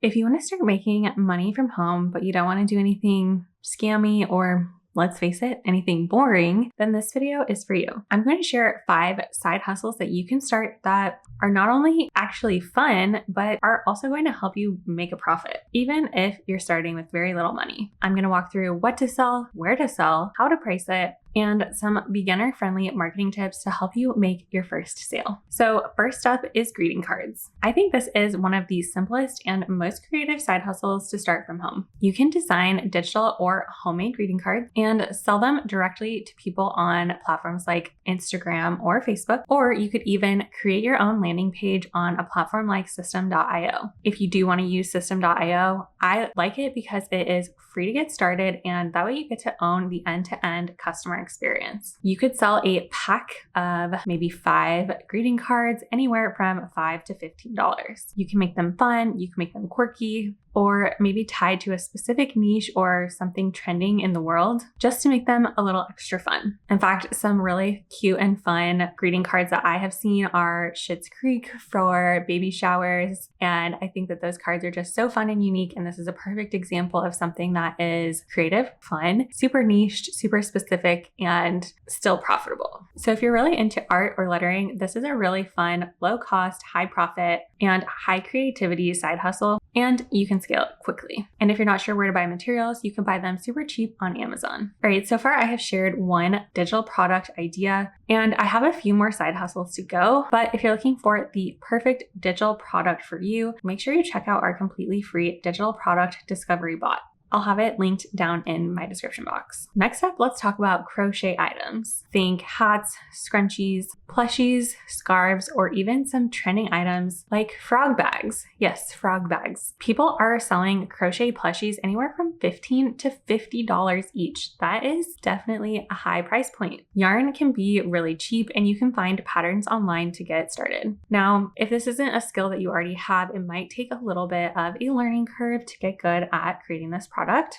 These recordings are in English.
If you want to start making money from home, but you don't want to do anything scammy or, let's face it, anything boring, then this video is for you. I'm going to share 5 side hustles that you can start that are not only actually fun, but are also going to help you make a profit, even if you're starting with very little money. I'm going to walk through what to sell, where to sell, how to price it, and some beginner-friendly marketing tips to help you make your first sale. So first up is greeting cards. I think this is one of the simplest and most creative side hustles to start from home. You can design digital or homemade greeting cards and sell them directly to people on platforms like Instagram or Facebook, or you could even create your own landing page on a platform like System.io. If you do want to use System.io, I like it because it is free to get started, and that way you get to own the end-to-end customer experience. You could sell a pack of maybe 5 greeting cards, anywhere from $5 to $15. You can make them fun, you can make them quirky, or maybe tied to a specific niche or something trending in the world, just to make them a little extra fun. In fact, some really cute and fun greeting cards that I have seen are Schitt's Creek for baby showers, and I think that those cards are just so fun and unique, and this is a perfect example of something that is creative, fun, super niched, super specific, and still profitable. So if you're really into art or lettering, this is a really fun, low cost, high profit, and high creativity side hustle, and you can scale it quickly. And if you're not sure where to buy materials, you can buy them super cheap on Amazon. All right, so far I have shared 1 digital product idea, and I have a few more side hustles to go, but if you're looking for the perfect digital product for you, make sure you check out our completely free digital product discovery bot. I'll have it linked down in my description box. Next up, let's talk about crochet items. Think hats, scrunchies, plushies, scarves, or even some trending items like frog bags. Yes, frog bags. People are selling crochet plushies anywhere from $15 to $50 each. That is definitely a high price point. Yarn can be really cheap, and you can find patterns online to get started. Now, if this isn't a skill that you already have, it might take a little bit of a learning curve to get good at creating this product.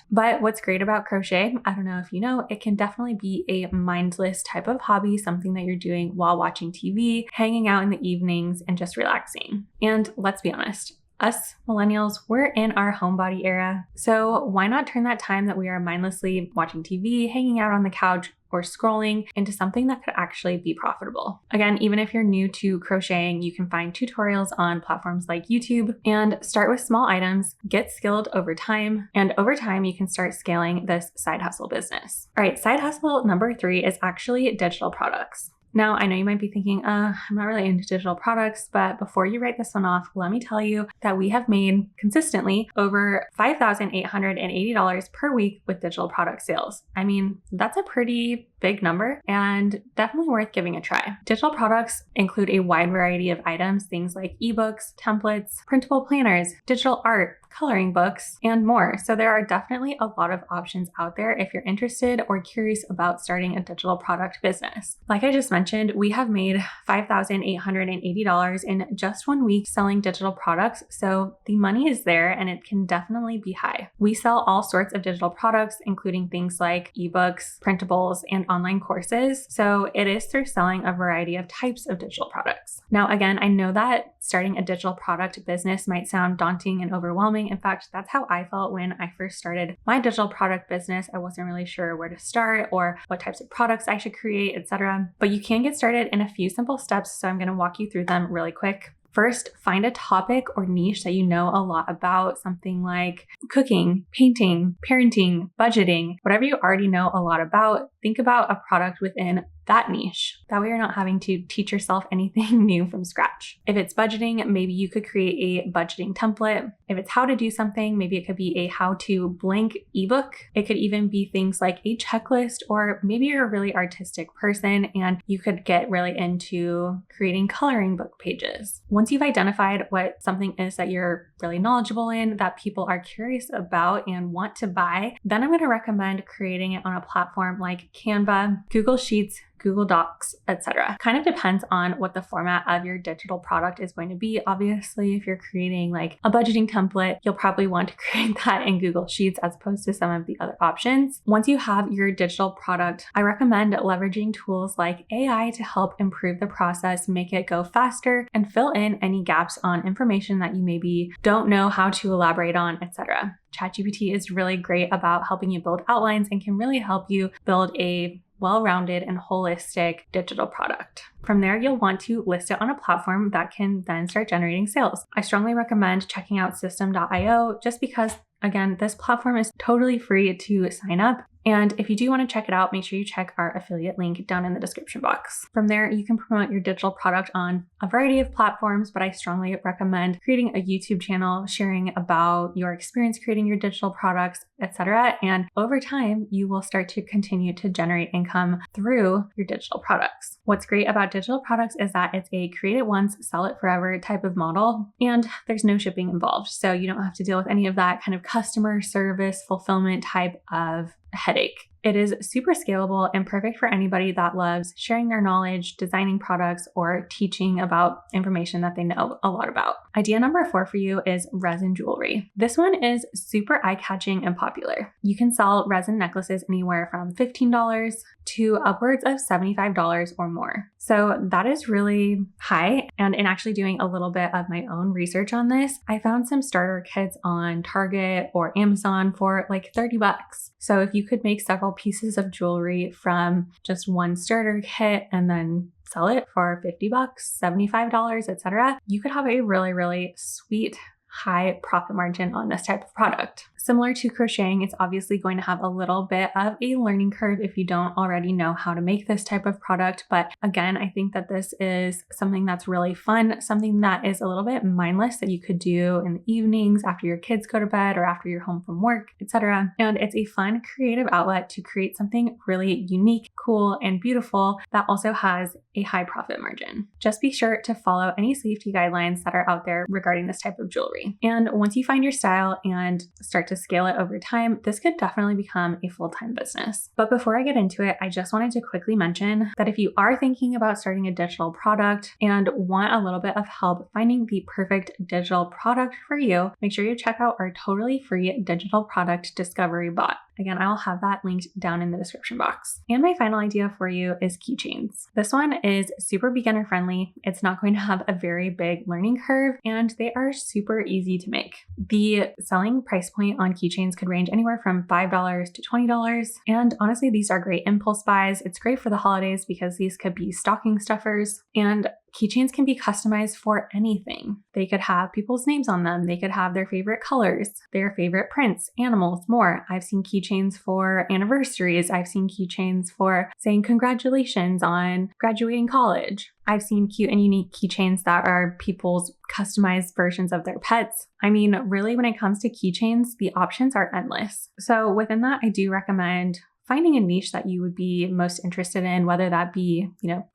But what's great about crochet, I don't know if you know, it can definitely be a mindless type of hobby, something that you're doing while watching TV, hanging out in the evenings, and just relaxing. And let's be honest, us millennials, we're in our homebody era. So why not turn that time that we are mindlessly watching TV, hanging out on the couch, or scrolling into something that could actually be profitable? Again, even if you're new to crocheting, you can find tutorials on platforms like YouTube and start with small items, get skilled over time, and over time you can start scaling this side hustle business. All right, side hustle number 3 is actually digital products. Now, I know you might be thinking, I'm not really into digital products, but before you write this one off, let me tell you that we have made consistently over $5,880 per week with digital product sales. I mean, that's a pretty big number and definitely worth giving a try. Digital products include a wide variety of items, things like ebooks, templates, printable planners, digital art, coloring books, and more. So there are definitely a lot of options out there if you're interested or curious about starting a digital product business. Like I just mentioned, we have made $5,880 in just 1 week selling digital products. So the money is there and it can definitely be high. We sell all sorts of digital products, including things like ebooks, printables, and online courses. So it is through selling a variety of types of digital products. Now, again, I know that starting a digital product business might sound daunting and overwhelming. In fact, that's how I felt when I first started my digital product business. I wasn't really sure where to start or what types of products I should create, etc. But you can get started in a few simple steps, so I'm going to walk you through them really quick. First, find a topic or niche that you know a lot about, something like cooking, painting, parenting, budgeting, whatever you already know a lot about. Think about a product within that niche. That way you're not having to teach yourself anything new from scratch. If it's budgeting, maybe you could create a budgeting template. If it's how to do something, maybe it could be a how-to blank ebook. It could even be things like a checklist, or maybe you're a really artistic person and you could get really into creating coloring book pages. Once you've identified what something is that you're really knowledgeable in, that people are curious about and want to buy, then I'm going to recommend creating it on a platform like Canva, Google Sheets, Google Docs, etc. Kind of depends on what the format of your digital product is going to be. Obviously, if you're creating like a budgeting template, you'll probably want to create that in Google Sheets as opposed to some of the other options. Once you have your digital product, I recommend leveraging tools like AI to help improve the process, make it go faster, and fill in any gaps on information that you maybe don't know how to elaborate on, etc. ChatGPT is really great about helping you build outlines and can really help you build a well-rounded and holistic digital product. From there, you'll want to list it on a platform that can then start generating sales. I strongly recommend checking out System.io just because, again, this platform is totally free to sign up. And if you do want to check it out, make sure you check our affiliate link down in the description box. From there, you can promote your digital product on a variety of platforms, but I strongly recommend creating a YouTube channel, sharing about your experience creating your digital products, etc. And over time, you will start to continue to generate income through your digital products. What's great about digital products is that it's a create it once, sell it forever type of model, and there's no shipping involved. So you don't have to deal with any of that kind of customer service fulfillment type of headache. It is super scalable and perfect for anybody that loves sharing their knowledge, designing products, or teaching about information that they know a lot about. Idea number 4 for you is resin jewelry. This one is super eye-catching and popular. You can sell resin necklaces anywhere from $15 to upwards of $75 or more. So that is really high. And in actually doing a little bit of my own research on this, I found some starter kits on Target or Amazon for like $30. So if you could make several pieces of jewelry from just one starter kit and then sell it for $50, $75, etc., you could have a really, really sweet high profit margin on this type of product. Similar to crocheting, it's obviously going to have a little bit of a learning curve if you don't already know how to make this type of product. But again, I think that this is something that's really fun, something that is a little bit mindless that you could do in the evenings after your kids go to bed or after you're home from work, etc. And it's a fun, creative outlet to create something really unique, cool, and beautiful that also has a high profit margin. Just be sure to follow any safety guidelines that are out there regarding this type of jewelry. And once you find your style and start to scale it over time, this could definitely become a full-time business. But before I get into it, I just wanted to quickly mention that if you are thinking about starting a digital product and want a little bit of help finding the perfect digital product for you, make sure you check out our totally free digital product discovery bot. Again, I'll have that linked down in the description box. And my final idea for you is keychains. This one is super beginner friendly. It's not going to have a very big learning curve, and they are super easy to make. The selling price point on keychains could range anywhere from $5 to $20. And honestly, these are great impulse buys. It's great for the holidays because these could be stocking stuffers, and keychains can be customized for anything. They could have people's names on them. They could have their favorite colors, their favorite prints, animals, more. I've seen keychains for anniversaries. I've seen keychains for saying congratulations on graduating college. I've seen cute and unique keychains that are people's customized versions of their pets. I mean, really, when it comes to keychains, the options are endless. So within that, I do recommend finding a niche that you would be most interested in, whether that be,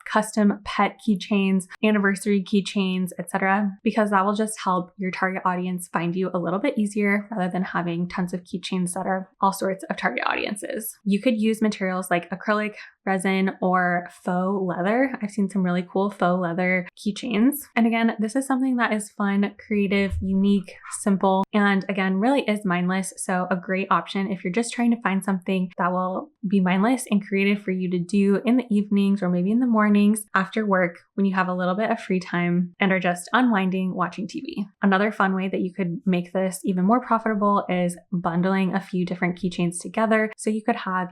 custom pet keychains, anniversary keychains, etc., because that will just help your target audience find you a little bit easier rather than having tons of keychains that are all sorts of target audiences. You could use materials like acrylic, resin, or faux leather. I've seen some really cool faux leather keychains. And again, this is something that is fun, creative, unique, simple, and again, really is mindless. So a great option if you're just trying to find something that will be mindless and creative for you to do in the evenings or maybe in the mornings after work when you have a little bit of free time and are just unwinding watching TV. Another fun way that you could make this even more profitable is bundling a few different keychains together. So you could have,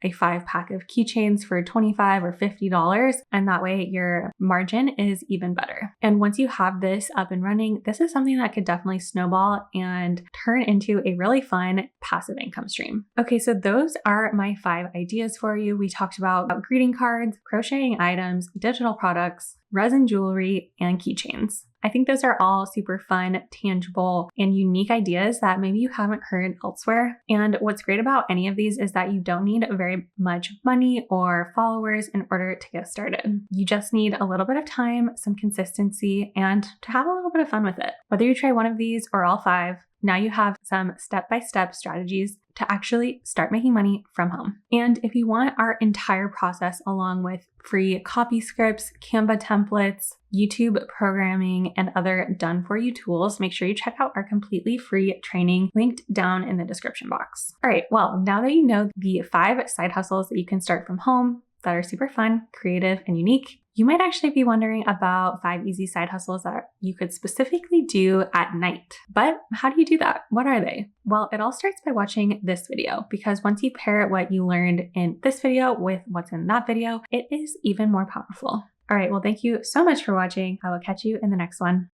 a 5-pack of keychains for $25 or $50, and that way your margin is even better. And once you have this up and running, this is something that could definitely snowball and turn into a really fun passive income stream. Okay, so those are my 5 ideas for you. We talked about greeting cards, crocheting items, digital products, resin jewelry, and keychains. I think those are all super fun, tangible, and unique ideas that maybe you haven't heard elsewhere. And what's great about any of these is that you don't need very much money or followers in order to get started. You just need a little bit of time, some consistency, and to have a little bit of fun with it. Whether you try one of these or all 5, Now you have some step-by-step strategies to actually start making money from home. And if you want our entire process along with free copy scripts, Canva templates, YouTube programming, and other done-for-you tools, make sure you check out our completely free training linked down in the description box. All right, well, now that you know the 5 side hustles that you can start from home that are super fun, creative, and unique, you might actually be wondering about 5 easy side hustles that you could specifically do at night. But how do you do that? What are they? Well, it all starts by watching this video, because once you pair what you learned in this video with what's in that video, it is even more powerful. All right, well, thank you so much for watching. I will catch you in the next one.